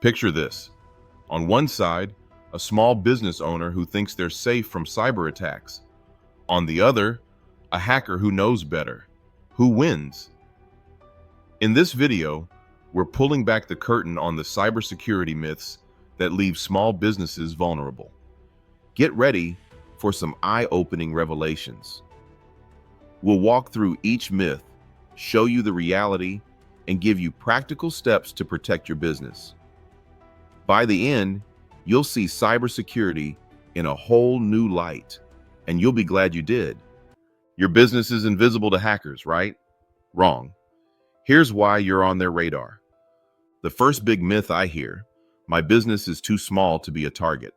Picture this. On one side, a small business owner who thinks they're safe from cyber attacks. On the other, a hacker who knows better. Who wins? In this video, we're pulling back the curtain on the cybersecurity myths that leave small businesses vulnerable. Get ready for some eye-opening revelations. We'll walk through each myth, show you the reality, and give you practical steps to protect your business. By the end, you'll see cybersecurity in a whole new light, and you'll be glad you did. Your business is invisible to hackers, right? Wrong. Here's why you're on their radar. The first big myth I hear: my business is too small to be a target.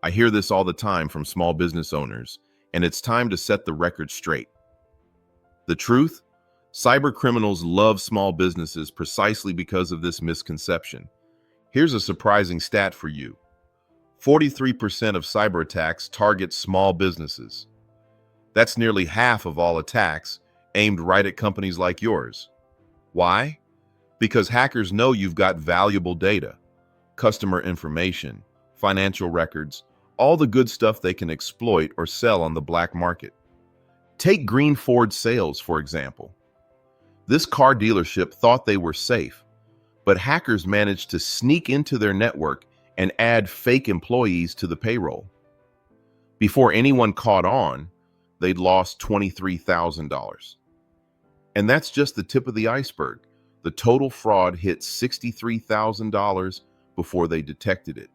I hear this all the time from small business owners, and it's time to set the record straight. The truth? Cybercriminals love small businesses precisely because of this misconception. Here's a surprising stat for you. 43% of cyber attacks target small businesses. That's nearly half of all attacks aimed right at companies like yours. Why? Because hackers know you've got valuable data, customer information, financial records, all the good stuff they can exploit or sell on the black market. Take Green Ford Sales, for example. This car dealership thought they were safe, but hackers managed to sneak into their network and add fake employees to the payroll. Before anyone caught on, they'd lost $23,000. And that's just the tip of the iceberg. The total fraud hit $63,000 before they detected it.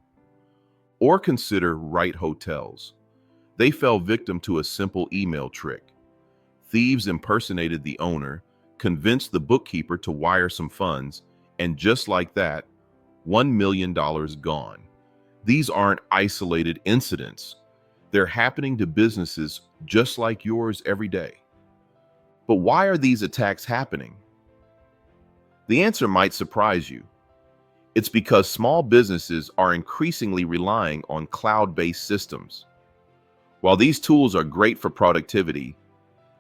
Or consider Wright Hotels. They fell victim to a simple email trick. Thieves impersonated the owner, convinced the bookkeeper to wire some funds, and just like that, $1 million gone. These aren't isolated incidents. They're happening to businesses just like yours every day. But why are these attacks happening? The answer might surprise you. It's because small businesses are increasingly relying on cloud-based systems. While these tools are great for productivity,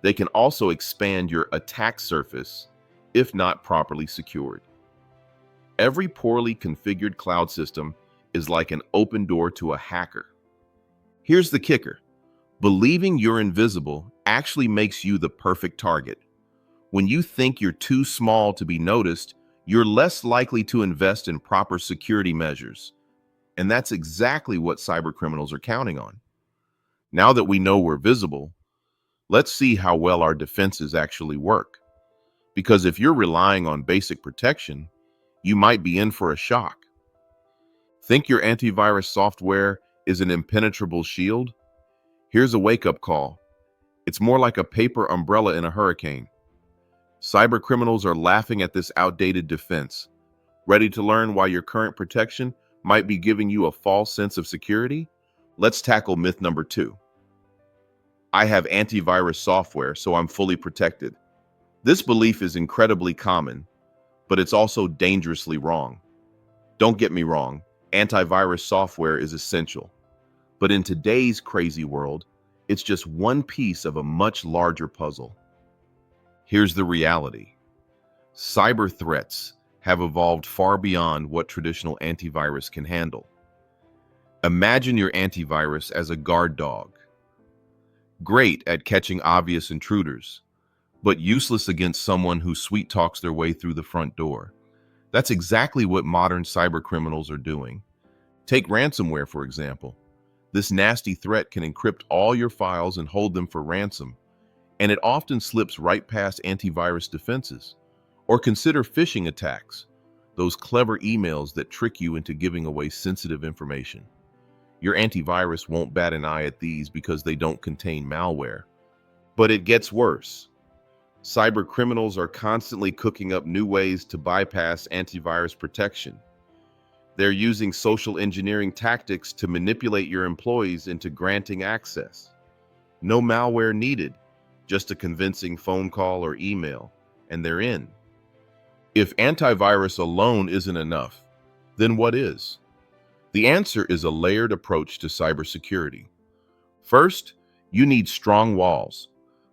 they can also expand your attack surface if not properly secured. Every poorly configured cloud system is like an open door to a hacker. Here's the kicker. Believing you're invisible actually makes you the perfect target. When you think you're too small to be noticed, you're less likely to invest in proper security measures. And that's exactly what cybercriminals are counting on. Now that we know we're visible, let's see how well our defenses actually work. Because if you're relying on basic protection, you might be in for a shock. Think your antivirus software is an impenetrable shield? Here's a wake-up call. It's more like a paper umbrella in a hurricane. Cybercriminals are laughing at this outdated defense. Ready to learn why your current protection might be giving you a false sense of security? Let's tackle myth number 2. I have antivirus software, so I'm fully protected. This belief is incredibly common, but it's also dangerously wrong. Don't get me wrong, antivirus software is essential. But in today's crazy world, it's just one piece of a much larger puzzle. Here's the reality. Cyber threats have evolved far beyond what traditional antivirus can handle. Imagine your antivirus as a guard dog. Great at catching obvious intruders, but useless against someone who sweet talks their way through the front door. That's exactly what modern cybercriminals are doing. Take ransomware, for example. This nasty threat can encrypt all your files and hold them for ransom, and it often slips right past antivirus defenses. Or consider phishing attacks, those clever emails that trick you into giving away sensitive information. Your antivirus won't bat an eye at these because they don't contain malware. But it gets worse. Cybercriminals are constantly cooking up new ways to bypass antivirus protection. They're using social engineering tactics to manipulate your employees into granting access. No malware needed, just a convincing phone call or email, and they're in. If antivirus alone isn't enough, then what is? The answer is a layered approach to cybersecurity. First, you need strong walls,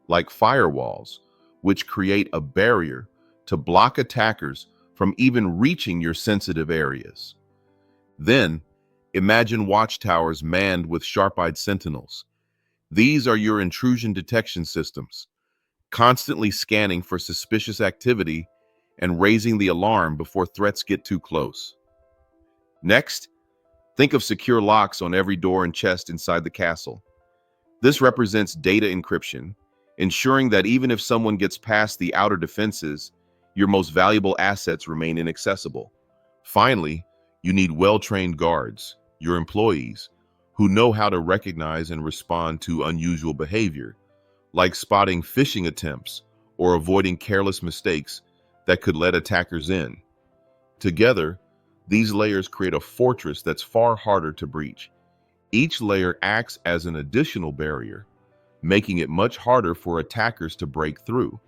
like firewalls, which create a barrier to block attackers from even reaching your sensitive areas. Then, imagine watchtowers manned with sharp-eyed sentinels. These are your intrusion detection systems, constantly scanning for suspicious activity and raising the alarm before threats get too close. Next, think of secure locks on every door and chest inside the castle. This represents data encryption, ensuring that even if someone gets past the outer defenses, your most valuable assets remain inaccessible. Finally, you need well-trained guards, your employees, who know how to recognize and respond to unusual behavior, like spotting phishing attempts or avoiding careless mistakes that could let attackers in. Together, these layers create a fortress that's far harder to breach. Each layer acts as an additional barrier, making it much harder for attackers to break through.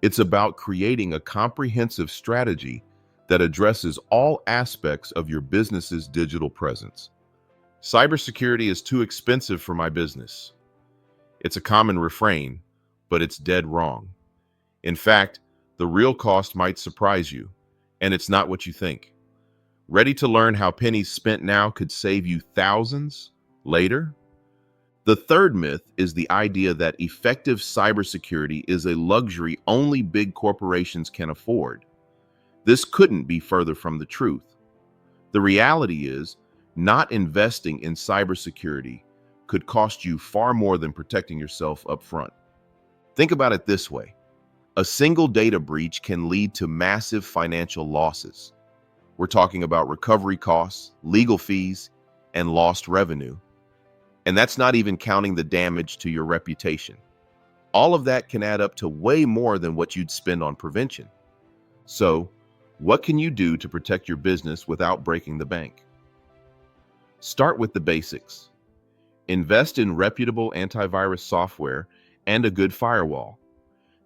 It's about creating a comprehensive strategy that addresses all aspects of your business's digital presence. Cybersecurity is too expensive for my business. It's a common refrain, but it's dead wrong. In fact, the real cost might surprise you, and it's not what you think. Ready to learn how pennies spent now could save you thousands later? The third myth is the idea that effective cybersecurity is a luxury only big corporations can afford. This couldn't be further from the truth. The reality is, not investing in cybersecurity could cost you far more than protecting yourself up front. Think about it this way. A single data breach can lead to massive financial losses. We're talking about recovery costs, legal fees, and lost revenue. And that's not even counting the damage to your reputation. All of that can add up to way more than what you'd spend on prevention. So, what can you do to protect your business without breaking the bank? Start with the basics. Invest in reputable antivirus software and a good firewall.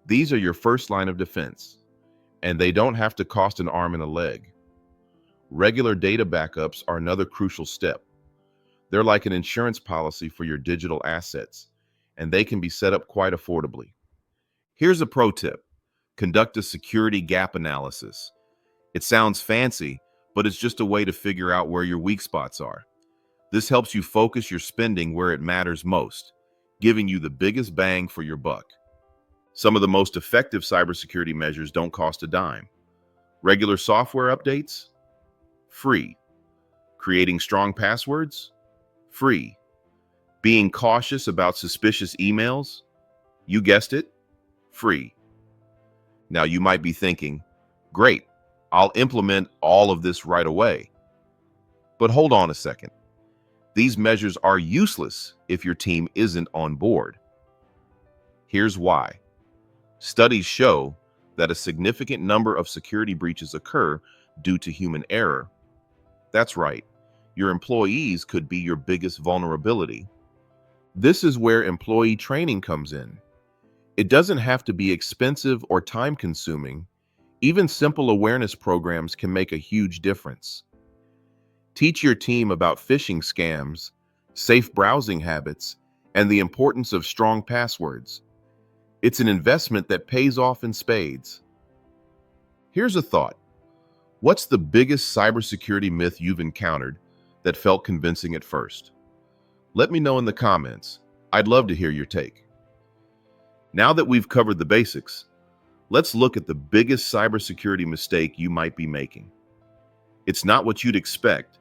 These are your first line of defense, and they don't have to cost an arm and a leg. Regular data backups are another crucial step. They're like an insurance policy for your digital assets, and they can be set up quite affordably. Here's a pro tip. Conduct a security gap analysis. It sounds fancy, but it's just a way to figure out where your weak spots are. This helps you focus your spending where it matters most, giving you the biggest bang for your buck. Some of the most effective cybersecurity measures don't cost a dime. Regular software updates? Free. Creating strong passwords? Free. Being cautious about suspicious emails? You guessed it, free. Now you might be thinking, great, I'll implement all of this right away. But hold on a second. These measures are useless if your team isn't on board. Here's why. Studies show that a significant number of security breaches occur due to human error. That's right. Your employees could be your biggest vulnerability. This is where employee training comes in. It doesn't have to be expensive or time-consuming. Even simple awareness programs can make a huge difference. Teach your team about phishing scams, safe browsing habits, and the importance of strong passwords. It's an investment that pays off in spades. Here's a thought. What's the biggest cybersecurity myth you've encountered that felt convincing at first? Let me know in the comments. I'd love to hear your take. Now that we've covered the basics, let's look at the biggest cybersecurity mistake you might be making. It's not what you'd expect,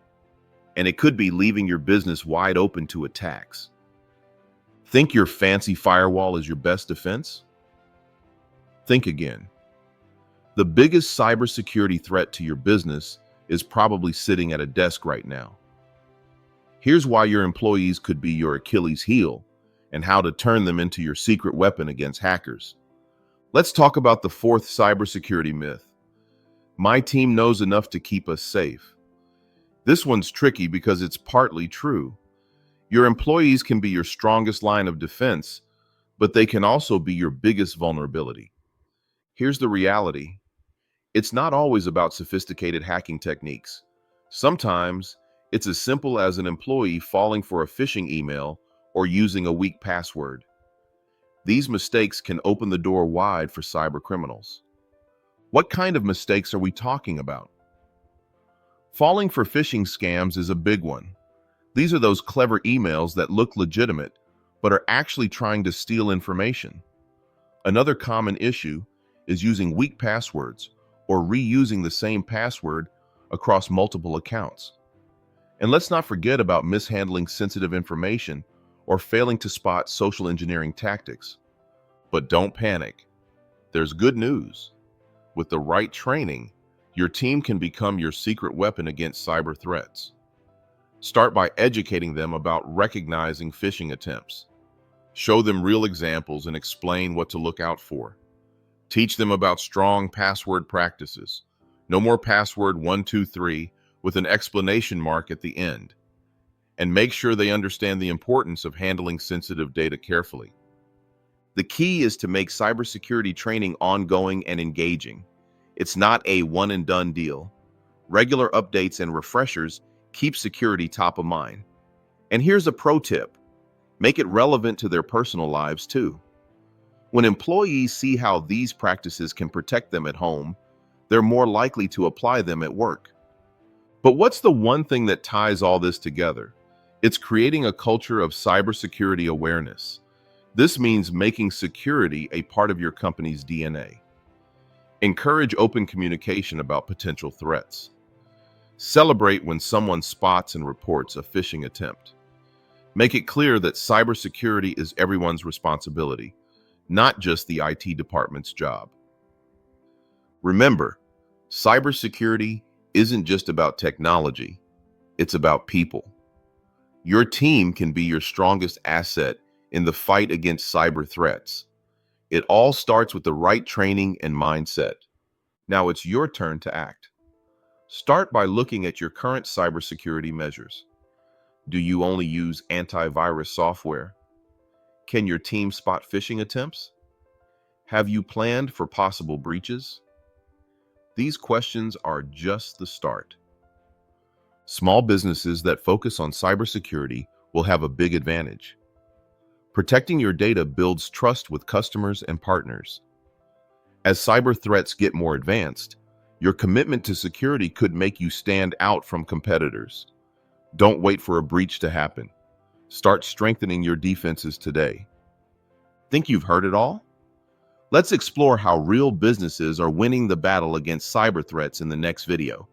and it could be leaving your business wide open to attacks. Think your fancy firewall is your best defense? Think again. The biggest cybersecurity threat to your business is probably sitting at a desk right now. Here's why your employees could be your Achilles heel and how to turn them into your secret weapon against hackers. Let's talk about the fourth cybersecurity myth. My team knows enough to keep us safe. This one's tricky because it's partly true. Your employees can be your strongest line of defense, but they can also be your biggest vulnerability. Here's the reality. It's not always about sophisticated hacking techniques. Sometimes, it's as simple as an employee falling for a phishing email or using a weak password. These mistakes can open the door wide for cybercriminals. What kind of mistakes are we talking about? Falling for phishing scams is a big one. These are those clever emails that look legitimate, but are actually trying to steal information. Another common issue is using weak passwords or reusing the same password across multiple accounts. And let's not forget about mishandling sensitive information or failing to spot social engineering tactics. But don't panic. There's good news. With the right training, your team can become your secret weapon against cyber threats. Start by educating them about recognizing phishing attempts. Show them real examples and explain what to look out for. Teach them about strong password practices. No more password 123 with an explanation mark at the end. And make sure they understand the importance of handling sensitive data carefully. The key is to make cybersecurity training ongoing and engaging. It's not a one-and-done deal. Regular updates and refreshers keep security top of mind. And here's a pro tip. Make it relevant to their personal lives too. When employees see how these practices can protect them at home, they're more likely to apply them at work. But what's the one thing that ties all this together? It's creating a culture of cybersecurity awareness. This means making security a part of your company's DNA. Encourage open communication about potential threats. Celebrate when someone spots and reports a phishing attempt. Make it clear that cybersecurity is everyone's responsibility, not just the IT department's job. Remember, cybersecurity isn't just about technology, it's about people. Your team can be your strongest asset in the fight against cyber threats. It all starts with the right training and mindset. Now it's your turn to act. Start by looking at your current cybersecurity measures. Do you only use antivirus software? Can your team spot phishing attempts? Have you planned for possible breaches? These questions are just the start. Small businesses that focus on cybersecurity will have a big advantage. Protecting your data builds trust with customers and partners. As cyber threats get more advanced, your commitment to security could make you stand out from competitors. Don't wait for a breach to happen. Start strengthening your defenses today. Think you've heard it all? Let's explore how real businesses are winning the battle against cyber threats in the next video.